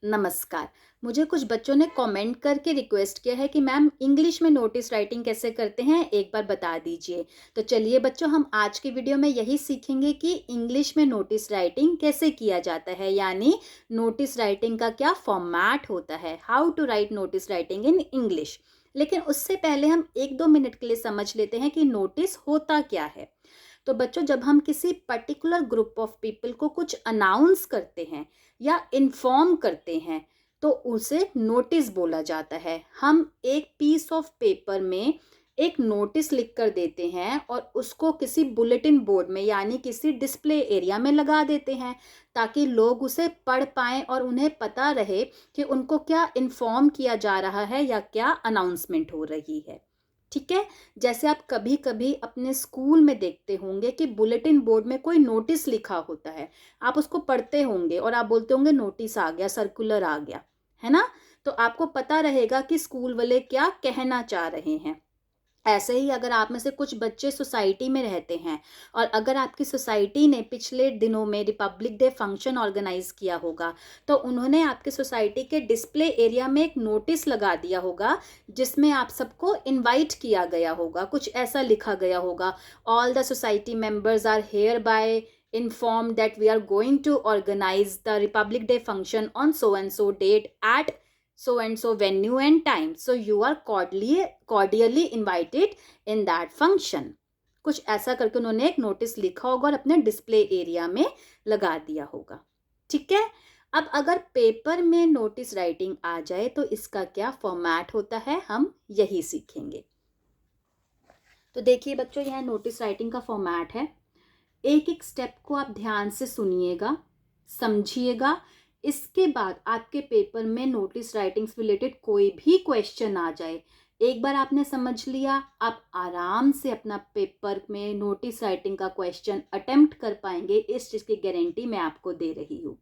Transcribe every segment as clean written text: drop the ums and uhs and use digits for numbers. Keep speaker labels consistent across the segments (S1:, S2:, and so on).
S1: नमस्कार। मुझे कुछ बच्चों ने कमेंट करके रिक्वेस्ट किया है कि मैम इंग्लिश में नोटिस राइटिंग कैसे करते हैं, एक बार बता दीजिए। तो चलिए बच्चों, हम आज की वीडियो में यही सीखेंगे कि इंग्लिश में नोटिस राइटिंग कैसे किया जाता है, यानी नोटिस राइटिंग का क्या फॉर्मेट होता है, how to write notice writing in English. लेकिन उससे पहले हम 1-2 मिनट के लिए समझ लेते हैं कि नोटिस होता क्या है। तो बच्चों, जब हम किसी पर्टिकुलर ग्रुप ऑफ पीपल को कुछ अनाउंस करते हैं या इन्फॉर्म करते हैं, तो उसे नोटिस बोला जाता है। हम एक पीस ऑफ पेपर में एक नोटिस लिख कर देते हैं और उसको किसी बुलेटिन बोर्ड में यानी किसी डिस्प्ले एरिया में लगा देते हैं, ताकि लोग उसे पढ़ पाएं और उन्हें पता रहे कि उनको क्या इन्फॉर्म किया जा रहा है या क्या अनाउंसमेंट हो रही है। ठीक है। जैसे आप कभी कभी अपने स्कूल में देखते होंगे कि बुलेटिन बोर्ड में कोई नोटिस लिखा होता है, आप उसको पढ़ते होंगे और आप बोलते होंगे नोटिस आ गया, सर्कुलर आ गया, है ना। तो आपको पता रहेगा कि स्कूल वाले क्या कहना चाह रहे हैं। ऐसे ही अगर आप में से कुछ बच्चे सोसाइटी में रहते हैं और अगर आपकी सोसाइटी ने पिछले दिनों में रिपब्लिक डे फंक्शन ऑर्गेनाइज किया होगा, तो उन्होंने आपके सोसाइटी के डिस्प्ले एरिया में एक नोटिस लगा दिया होगा जिसमें आप सबको इनवाइट किया गया होगा। कुछ ऐसा लिखा गया होगा, all the society members are hereby informed that we are going to organize the Republic Day function on so and so date at so and so venue and time, so you are cordially invited in that function। कुछ ऐसा करके उन्होंने एक notice लिखा होगा और अपने display area में लगा दिया होगा। ठीक है। अब अगर पेपर में नोटिस राइटिंग आ जाए तो इसका क्या फॉर्मेट होता है, हम यही सीखेंगे। तो देखिए बच्चों, यह नोटिस राइटिंग का फॉर्मेट है। एक एक स्टेप को आप ध्यान से सुनिएगा, समझिएगा। इसके बाद आपके पेपर में नोटिस राइटिंग से रिलेटेड कोई भी क्वेश्चन आ जाए, एक बार आपने समझ लिया, आप आराम से अपना पेपर में नोटिस राइटिंग का क्वेश्चन अटेम्प्ट कर पाएंगे। इस चीज़ की गारंटी मैं आपको दे रही हूँ।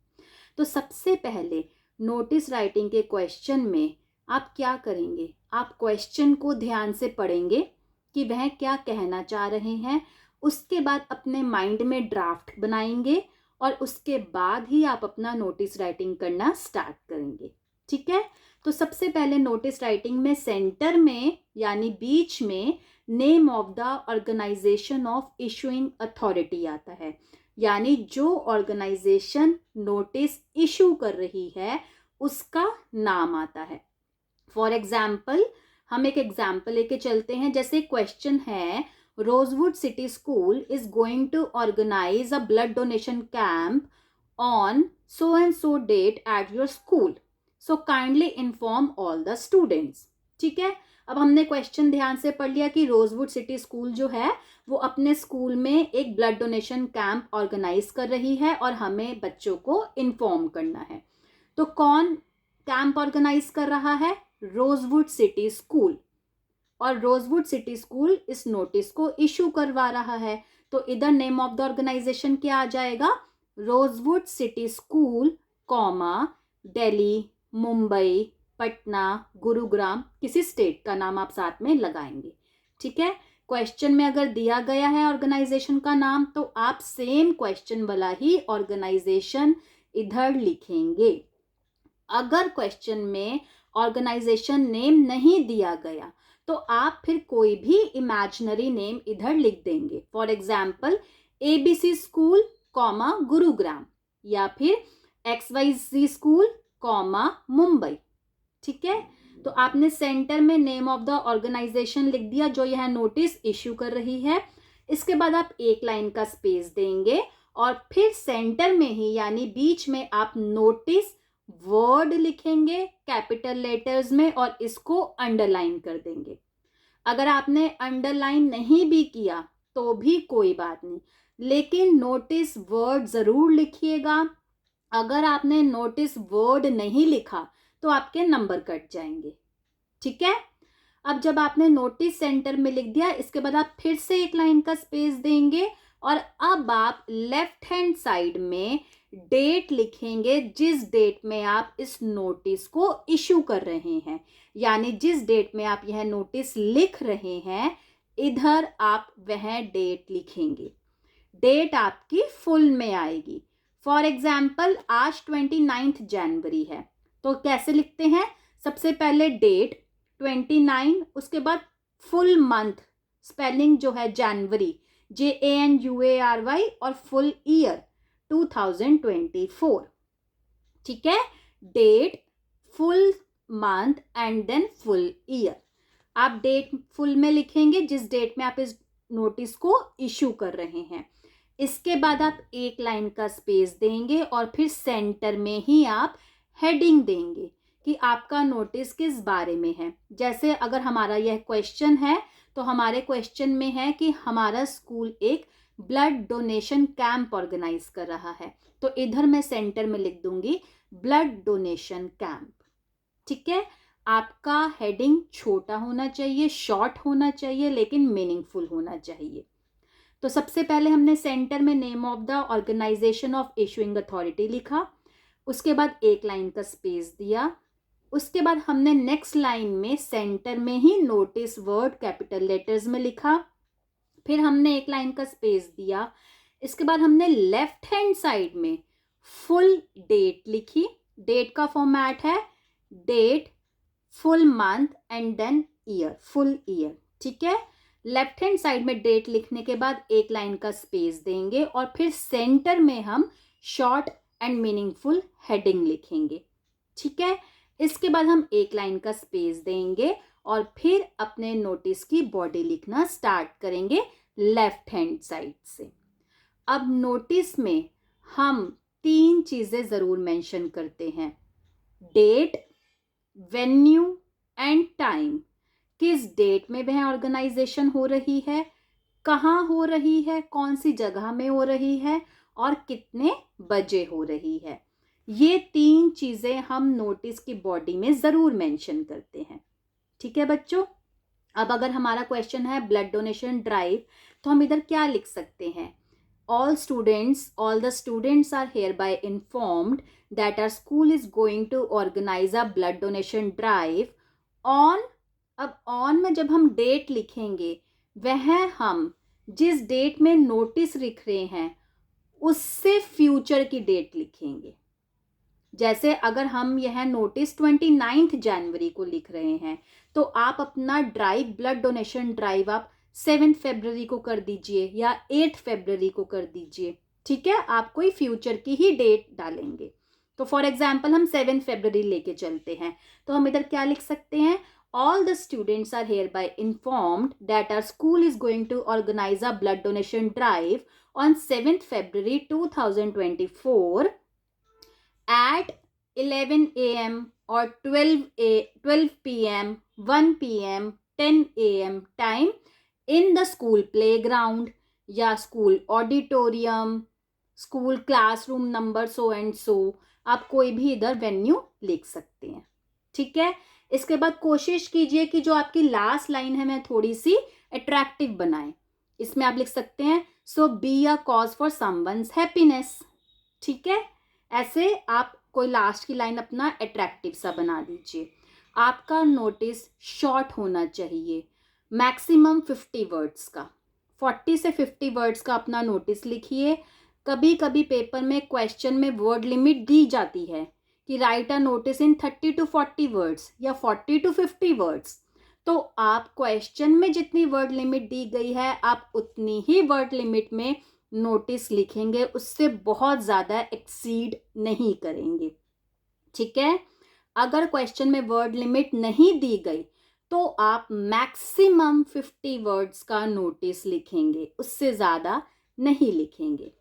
S1: तो सबसे पहले नोटिस राइटिंग के क्वेश्चन में आप क्या करेंगे, आप क्वेश्चन को ध्यान से पढ़ेंगे कि वह क्या कहना चाह रहे हैं। उसके बाद अपने माइंड में ड्राफ्ट बनाएंगे और उसके बाद ही आप अपना नोटिस राइटिंग करना स्टार्ट करेंगे। ठीक है। तो सबसे पहले नोटिस राइटिंग में सेंटर में यानी बीच में name of the organisation of issuing authority आता है, यानी जो ऑर्गेनाइजेशन नोटिस इशू कर रही है उसका नाम आता है। फॉर एग्जाम्पल, हम एक एग्जाम्पल लेके चलते हैं। जैसे क्वेश्चन है, Rosewood City School is going to organise a blood donation camp on so and so date at your school, so kindly inform all the students. ठीक है। अब हमने क्वेश्चन ध्यान से पढ़ लिया कि रोजवुड सिटी स्कूल जो है वो अपने स्कूल में एक ब्लड डोनेशन कैंप ऑर्गेनाइज कर रही है और हमें बच्चों को इन्फॉर्म करना है। तो कौन कैंप ऑर्गेनाइज कर रहा है? Rosewood City school. और रोजवुड सिटी स्कूल इस नोटिस को इशू करवा रहा है, तो इधर नेम ऑफ द ऑर्गेनाइजेशन क्या आ जाएगा? Rosewood City school comma Delhi, Mumbai, Patna, Gurugram, किसी स्टेट का नाम आप साथ में लगाएंगे। ठीक है। क्वेश्चन में अगर दिया गया है ऑर्गेनाइजेशन का नाम, तो आप सेम क्वेश्चन वाला ही ऑर्गेनाइजेशन इधर लिखेंगे। अगर क्वेश्चन में ऑर्गेनाइजेशन नेम नहीं दिया गया तो आप फिर कोई भी इमेजिनरी नेम इधर लिख देंगे। For example, ABC school comma Gurugram, या फिर XYZ स्कूल कॉमा मुंबई। ठीक है। तो आपने सेंटर में नेम ऑफ द ऑर्गेनाइजेशन लिख दिया जो यह नोटिस इश्यू कर रही है। इसके बाद आप एक लाइन का स्पेस देंगे और फिर सेंटर में ही यानी बीच में आप नोटिस वर्ड लिखेंगे कैपिटल लेटर्स में और इसको अंडरलाइन कर देंगे। अगर आपने अंडरलाइन नहीं भी किया तो भी कोई बात नहीं, लेकिन नोटिस वर्ड जरूर लिखिएगा। अगर आपने नोटिस वर्ड नहीं लिखा तो आपके नंबर कट जाएंगे। ठीक है। अब जब आपने नोटिस सेंटर में लिख दिया, इसके बाद आप फिर से एक लाइन का स्पेस देंगे और अब आप लेफ्ट हैंड साइड में डेट लिखेंगे जिस डेट में आप इस नोटिस को इशू कर रहे हैं, यानी जिस डेट में आप यह नोटिस लिख रहे हैं इधर आप वह डेट लिखेंगे। डेट आपकी फुल में आएगी। फॉर एग्जाम्पल, आज 29 जनवरी है, तो कैसे लिखते हैं? सबसे पहले डेट 29, उसके बाद फुल मंथ, स्पेलिंग जो है जनवरी, JANUARY, और फुल ईयर 2024। ठीक है, date, full month and then full year. आप डेट फुल में लिखेंगे जिस डेट में आप इस नोटिस को इशू कर रहे हैं। इसके बाद आप एक लाइन का स्पेस देंगे और फिर सेंटर में ही आप हेडिंग देंगे कि आपका नोटिस किस बारे में है। जैसे अगर हमारा यह क्वेश्चन है तो हमारे क्वेश्चन में है कि हमारा स्कूल एक ब्लड डोनेशन कैंप ऑर्गेनाइज कर रहा है, तो इधर मैं सेंटर में लिख दूंगी ब्लड डोनेशन कैंप। ठीक है, आपका हेडिंग छोटा होना चाहिए, शॉर्ट होना चाहिए, लेकिन मीनिंगफुल होना चाहिए। तो सबसे पहले हमने सेंटर में name of the organisation of issuing authority लिखा, उसके बाद एक लाइन का स्पेस दिया, उसके बाद हमने नेक्स्ट लाइन में सेंटर में ही नोटिस वर्ड कैपिटल लेटर्स में लिखा, फिर हमने एक लाइन का स्पेस दिया, इसके बाद हमने लेफ्ट हैंड साइड में फुल डेट लिखी। डेट का फॉर्मेट है date, full month and then year, full year. ठीक है, लेफ्ट हैंड साइड में डेट लिखने के बाद एक लाइन का स्पेस देंगे और फिर सेंटर में हम शॉर्ट एंड मीनिंगफुल हेडिंग लिखेंगे। ठीक है, इसके बाद हम एक लाइन का स्पेस देंगे और फिर अपने नोटिस की बॉडी लिखना स्टार्ट करेंगे लेफ्ट हैंड साइड से। अब नोटिस में हम 3 चीजें जरूर मेंशन करते हैं, डेट, वेन्यू एंड टाइम। किस डेट में वह ऑर्गेनाइजेशन हो रही है, कहाँ हो रही है, कौन सी जगह में हो रही है और कितने बजे हो रही है। ये 3 चीजें हम नोटिस की बॉडी में जरूर मेंशन करते हैं। ठीक है बच्चों, अब अगर हमारा क्वेश्चन है ब्लड डोनेशन ड्राइव, तो हम इधर क्या लिख सकते हैं? all the students are hereby informed that our school is going to organize a blood donation drive on। अब on में जब हम डेट लिखेंगे, वह हम जिस डेट में नोटिस लिख रहे हैं उससे फ्यूचर की डेट लिखेंगे। जैसे अगर हम यह नोटिस 29 जनवरी को लिख रहे हैं, तो आप अपना ड्राइव, ब्लड डोनेशन ड्राइव आप 7 फरवरी को कर दीजिए या 8 फरवरी को कर दीजिए। ठीक है, आप कोई फ्यूचर की ही डेट डालेंगे। तो फॉर एग्जाम्पल हम 7 फरवरी लेके चलते हैं, तो हम इधर क्या लिख सकते हैं? All the students are hereby informed that our school is going to organize a blood donation drive on 7th February 2024 at 11 a.m. or 12 p.m., 1 p.m., 10 a.m. time in the school playground या school auditorium, school classroom number so and सो। आप कोई भी इधर venue लिख सकते हैं। ठीक है, इसके बाद कोशिश कीजिए कि जो आपकी लास्ट लाइन है मैं थोड़ी सी अट्रैक्टिव बनाए। इसमें आप लिख सकते हैं so be a cause for someone's happiness. ठीक है, ऐसे आप कोई लास्ट की लाइन अपना अट्रैक्टिव सा बना दीजिए। आपका नोटिस शॉर्ट होना चाहिए, मैक्सिमम 50 वर्ड्स का, 40 से 50 वर्ड्स का अपना नोटिस लिखिए। कभी कभी पेपर में क्वेश्चन में वर्ड लिमिट दी जाती है कि right a notice in 30 to 40 words या 40 to 50 वर्ड्स। तो आप क्वेश्चन में जितनी वर्ड लिमिट दी गई है आप उतनी ही वर्ड लिमिट में नोटिस लिखेंगे, उससे बहुत ज़्यादा एक्सीड नहीं करेंगे। ठीक है, अगर क्वेश्चन में वर्ड लिमिट नहीं दी गई तो आप मैक्सिमम 50 वर्ड्स का नोटिस लिखेंगे, उससे ज़्यादा नहीं लिखेंगे।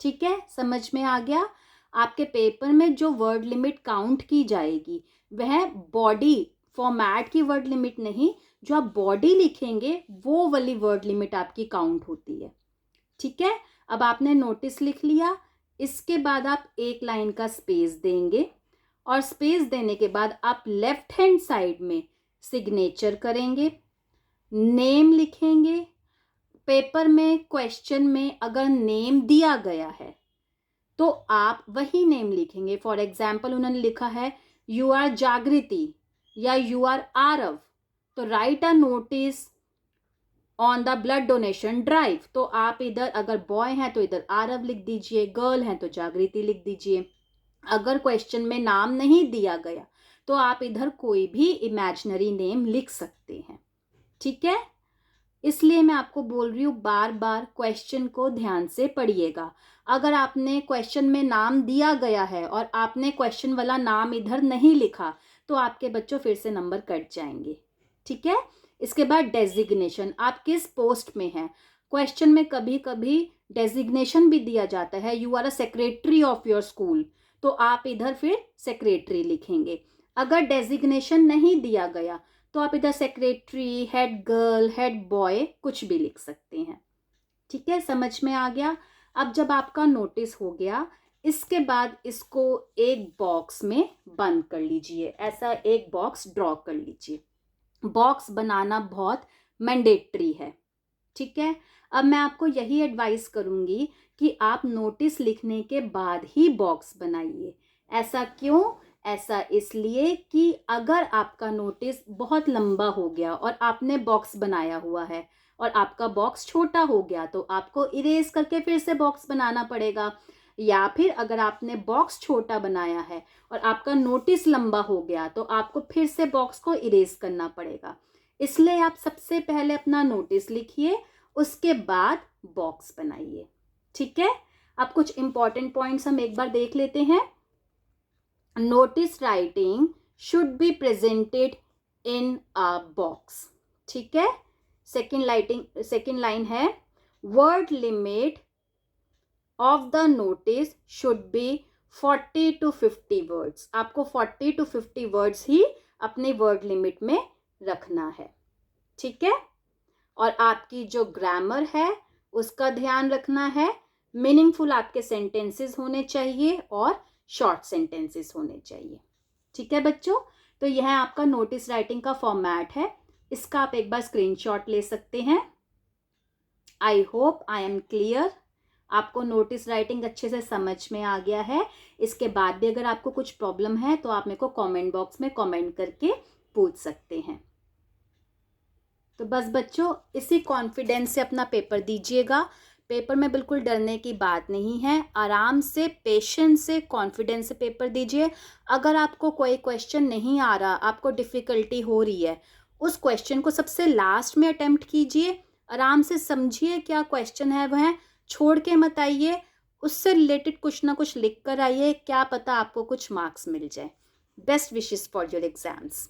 S1: ठीक है, समझ में आ गया? आपके पेपर में जो वर्ड लिमिट काउंट की जाएगी वह बॉडी फॉर्मेट की वर्ड लिमिट नहीं, जो आप बॉडी लिखेंगे वो वाली वर्ड लिमिट आपकी काउंट होती है। ठीक है, अब आपने नोटिस लिख लिया, इसके बाद आप एक लाइन का स्पेस देंगे और स्पेस देने के बाद आप लेफ्ट हैंड साइड में सिग्नेचर करेंगे, नेम लिखेंगे। पेपर में क्वेश्चन में अगर नेम दिया गया है तो आप वही नेम लिखेंगे। फॉर एग्जाम्पल उन्होंने लिखा है यू आर जागृति या यू आर आरव, तो right a notice on the blood donation drive. तो आप इधर अगर बॉय हैं तो इधर आरव लिख दीजिए, गर्ल हैं तो जागृति लिख दीजिए। अगर क्वेश्चन में नाम नहीं दिया गया तो आप इधर कोई भी इमेजिनरी नेम लिख सकते हैं, ठीक है। इसलिए मैं आपको बोल रही हूँ बार बार क्वेश्चन को ध्यान से पढ़िएगा। अगर आपने क्वेश्चन में नाम दिया गया है और आपने क्वेश्चन वाला नाम इधर नहीं लिखा तो आपके बच्चों फिर से नंबर कट जाएंगे, ठीक है। इसके बाद डेजिग्नेशन, आप किस पोस्ट में हैं। क्वेश्चन में कभी कभी डेजिग्नेशन भी दिया जाता है, you are a secretary of your school, तो आप इधर फिर सेक्रेटरी लिखेंगे। अगर डेजिग्नेशन नहीं दिया गया तो आप इधर secretary, head girl, head boy कुछ भी लिख सकते हैं, ठीक है। समझ में आ गया। अब जब आपका नोटिस हो गया, इसके बाद इसको एक बॉक्स में बंद कर लीजिए, ऐसा एक बॉक्स ड्रॉ कर लीजिए। बॉक्स बनाना बहुत मैंडेटरी है, ठीक है। अब मैं आपको यही एडवाइस करूंगी कि आप नोटिस लिखने के बाद ही बॉक्स बनाइए। ऐसा क्यों? ऐसा इसलिए कि अगर आपका नोटिस बहुत लंबा हो गया और आपने बॉक्स बनाया हुआ है और आपका बॉक्स छोटा हो गया तो आपको इरेज करके फिर से बॉक्स बनाना पड़ेगा, या फिर अगर आपने बॉक्स छोटा बनाया है और आपका नोटिस लंबा हो गया तो आपको फिर से बॉक्स को इरेज करना पड़ेगा। इसलिए आप सबसे पहले अपना नोटिस लिखिए, उसके बाद बॉक्स बनाइए, ठीक है। अब कुछ इंपॉर्टेंट पॉइंट्स हम एक बार देख लेते हैं। Notice writing should be presented in a box, ठीक है। सेकेंड लाइन है, word limit of the notice should be 40 to 50 words. आपको 40 to 50 वर्ड्स ही अपने वर्ड लिमिट में रखना है, ठीक है। और आपकी जो ग्रामर है उसका ध्यान रखना है। मीनिंगफुल आपके सेंटेंसेस होने चाहिए और शॉर्ट सेंटेंसेस होने चाहिए, ठीक है बच्चों। तो यह आपका नोटिस राइटिंग का फॉर्मेट है, इसका आप एक बार स्क्रीनशॉट ले सकते हैं। I hope I am clear, आपको नोटिस राइटिंग अच्छे से समझ में आ गया है। इसके बाद भी अगर आपको कुछ प्रॉब्लम है तो आप मेरे को कमेंट बॉक्स में कमेंट करके पूछ सकते हैं। तो बस बच्चों, इसी कॉन्फिडेंस से अपना पेपर दीजिएगा। पेपर में बिल्कुल डरने की बात नहीं है, आराम से, पेशेंस से, कॉन्फिडेंस से पेपर दीजिए। अगर आपको कोई क्वेश्चन नहीं आ रहा, आपको डिफ़िकल्टी हो रही है, उस क्वेश्चन को सबसे लास्ट में अटेम्प्ट कीजिए। आराम से समझिए क्या क्वेश्चन है, वह छोड़ के मत आइए, उससे रिलेटेड कुछ ना कुछ लिख कर आइए, क्या पता आपको कुछ मार्क्स मिल जाए। Best wishes for your exams.